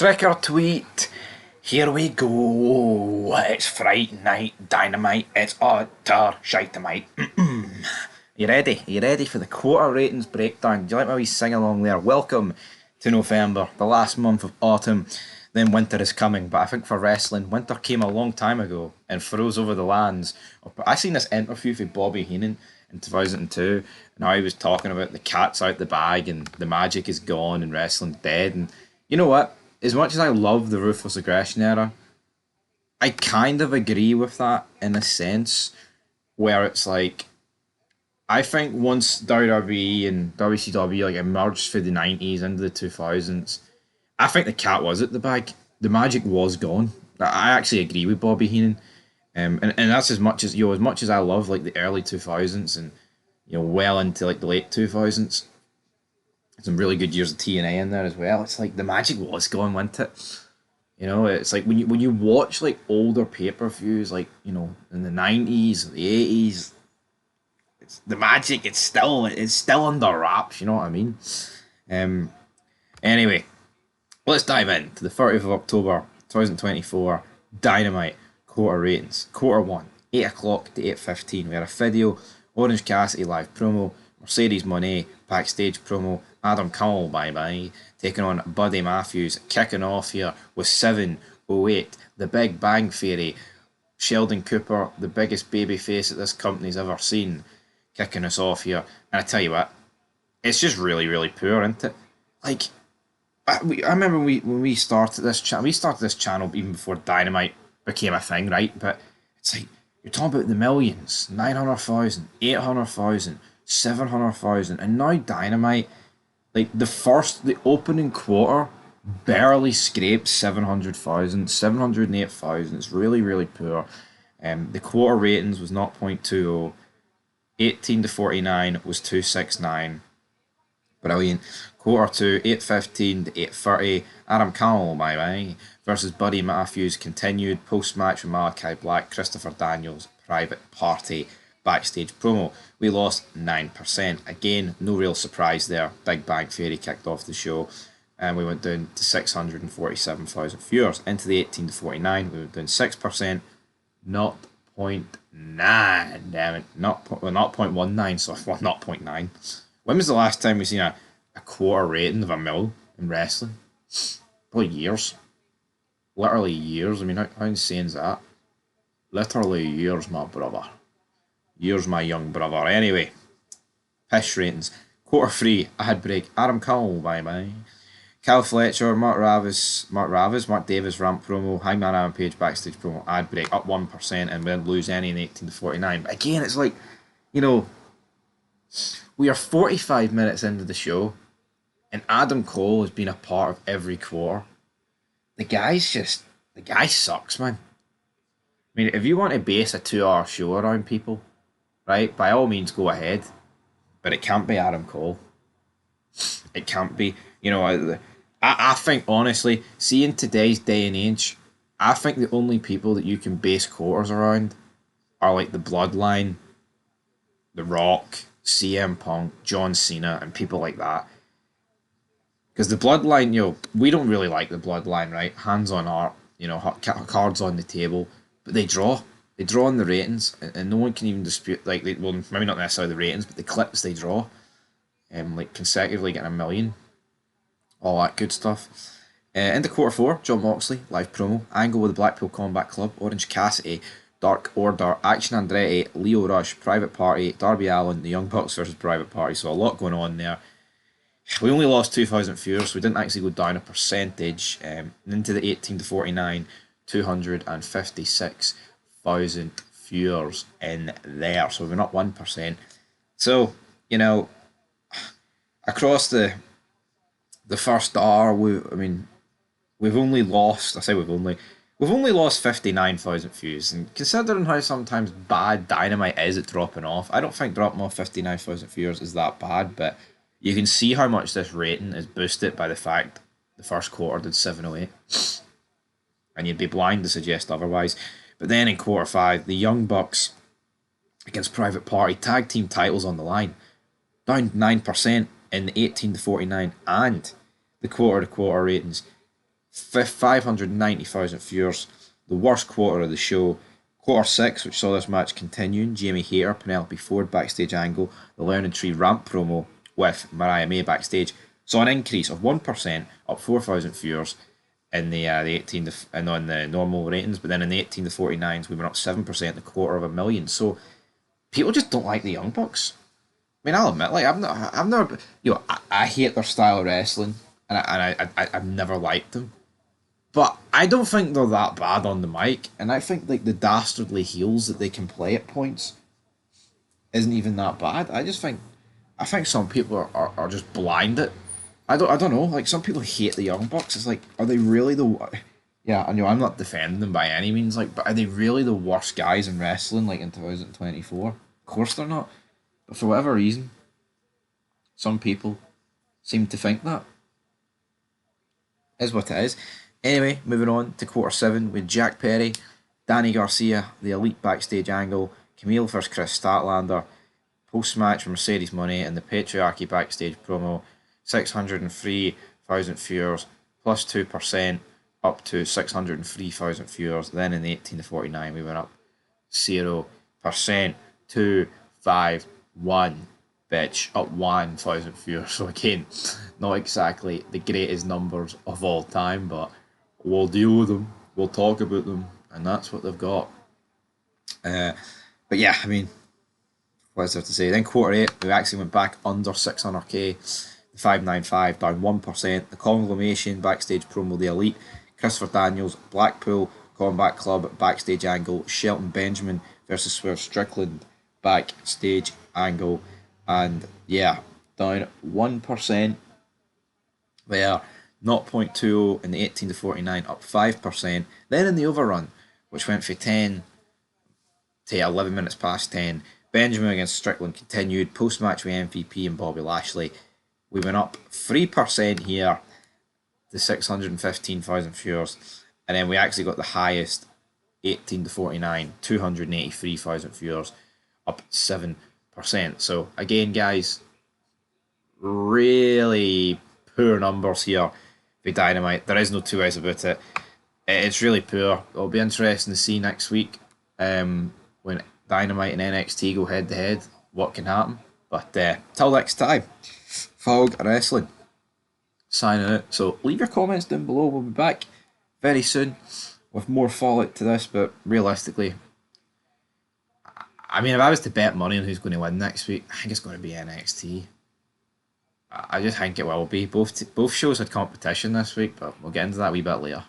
Trick or tweet. Here we go. It's Friday night dynamite. It's utter shitemite. You ready? Are you ready for the quarter ratings breakdown? Do you like my wee sing along there? Welcome to November, the last month of autumn. Then winter is coming, but I think for wrestling, winter came a long time ago and froze over the lands. I seen this interview with Bobby Heenan in 2002, and how he was talking about the cat's out the bag and the magic is gone and wrestling's dead. And you know what? As much as I love the Ruthless Aggression era, I kind of agree with that in a sense where it's like I think once WWE and WCW like emerged through the 90s into the 2000s, I think the cat was at the bag. The magic was gone. I actually agree with Bobby Heenan. And that's as much as as much as I love like the early 2000s and well into like the late 2000s. Some really good years of TNA in there as well. It's like the magic was gone, wasn't it? It's like when you watch like older pay-per-views, like in the 90s, the 80s, it's the magic. It's still under wraps. You know what I mean? Um. Anyway, let's dive into the 30th of October, 2024 Dynamite quarter ratings. Quarter one, 8 o'clock to 8:15. We had a video, Orange Cassidy live promo, Mercedes Moné backstage promo, Adam Cole bye taking on Buddy Matthews, kicking off here with 7:08. The Big Bang Theory, Sheldon Cooper, the biggest babyface that this company's ever seen, kicking us off here. And I tell you what, it's just really, really poor, isn't it? Like, I remember when we started this channel. We started this channel even before Dynamite became a thing, right? But it's like you're talking about the millions, 900,000, 800,000, 700,000, and now Dynamite, like the opening quarter, barely scraped 700,000, 708,000. It's really, really poor. The quarter ratings was 0.20, 18 to 49 was 269. Brilliant. Quarter two, 8:15 to 8:30. Adam Cole, versus Buddy Matthews continued. Post-match with Malachi Black, Christopher Daniels, private party, backstage promo. We lost 9%. Again, no real surprise there. Big Bang Theory kicked off the show, and we went down to 647,000 viewers. Into the 18 to 49, we went down 6%. 0.9. Damn it. Not 0.19, so 0.9. When was the last time we seen a quarter rating of a mil in wrestling? Probably years. Literally years. I mean, how insane is that? Literally years, my brother. Years, my young brother. Anyway, piss ratings. Quarter three, I had break. Adam Cole, Cal Fletcher, Mark Davis ramp promo, Hangman Adam Page backstage promo, ad break up 1%, and we didn't lose any in 18 to 49. But again, it's like, we are 45 minutes into the show, and Adam Cole has been a part of every quarter. The guy sucks, man. I mean, if you want to base a 2-hour show around people, right, by all means go ahead, but it can't be Adam Cole. It can't be. I think, honestly, seeing today's day and age, I think the only people that you can base quarters around are like the Bloodline, The Rock, CM Punk, John Cena, and people like that. Because the Bloodline, we don't really like the Bloodline, right? Hands on heart, cards on the table, but they draw. They draw in the ratings, and no one can even dispute, maybe not necessarily the ratings, but the clips they draw, like consecutively getting 1 million, all that good stuff. Into quarter four, John Moxley, live promo, Angle with the Blackpool Combat Club, Orange Cassidy, Dark Order, Action Andretti, Leo Rush, Private Party, Darby Allin, the Young Bucks versus Private Party. So a lot going on there. We only lost 2,000 viewers, so we didn't actually go down a percentage. Into the 18 to 49, 256,000 viewers in there. So we're not 1%. So, across the first hour, we've only lost, we've only lost 59,000 views, and considering how sometimes bad Dynamite is at dropping off, I don't think dropping off 59,000 viewers is that bad, but you can see how much this rating is boosted by the fact the first quarter did 708, and you'd be blind to suggest otherwise. But then in quarter five, the Young Bucks against Private Party, tag team titles on the line, down 9% in the 18 to 49, and the quarter to quarter ratings 590,000 viewers. The worst quarter of the show. Quarter 6, which saw this match continuing, Jamie Hayter, Penelope Ford backstage angle, the Learning Tree ramp promo with Mariah May backstage, saw an increase of 1%, up 4,000 viewers in the 18 to, and on the normal ratings, but then in the 18 to 49s we went up 7%, a quarter of a million. So people just don't like the Young Bucks. I mean, I'll admit, like I've never, I hate their style of wrestling, and I've never liked them. But I don't think they're that bad on the mic, and I think like the dastardly heels that they can play at points isn't even that bad. I think some people are just blinded. I don't know. Like some people hate the Young Bucks. It's like, are they really the? Yeah, I know I'm not defending them by any means. Like, but are they really the worst guys in wrestling? Like in 2024? Of course they're not. But for whatever reason, some people seem to think that. Is what it is. Anyway, moving on to quarter 7 with Jack Perry, Danny Garcia, the Elite backstage angle, Camille vs Chris Statlander, post-match Mercedes Moné, and the Patriarchy backstage promo. 603,000 viewers, plus 2%, up to 603,000 viewers. Then in the 18 to 49, we went up 0%, 251, bitch, up 1,000 viewers. So again, not exactly the greatest numbers of all time, but we'll deal with them, we'll talk about them, and that's what they've got. But yeah, I mean, what's there to say? Then quarter 8, we actually went back under 600k. The 595 down 1%. The Conglomeration backstage promo, the Elite, Christopher Daniels, Blackpool Combat Club backstage angle, Shelton Benjamin versus Swerve Strickland backstage angle, and yeah, down 1% there. 0.20 in the 18 to 49, up 5%. Then in the overrun, which went from 10 to 11 minutes past 10, Benjamin against Strickland continued. Post-match with MVP and Bobby Lashley, we went up 3% here to 615,000 viewers. And then we actually got the highest 18 to 49, 283,000 viewers, up 7%. So again, guys, really poor numbers here for Dynamite. There is no two ways about it. It's really poor. It'll be interesting to see next week when Dynamite and NXT go head to head what can happen. But till next time, Fog Wrestling signing out. So leave your comments down below. We'll be back very soon with more fallout to this. But realistically, I mean, if I was to bet money on who's going to win next week, I think it's going to be NXT. I just think it will be. Both shows had competition this week, but we'll get into that a wee bit later.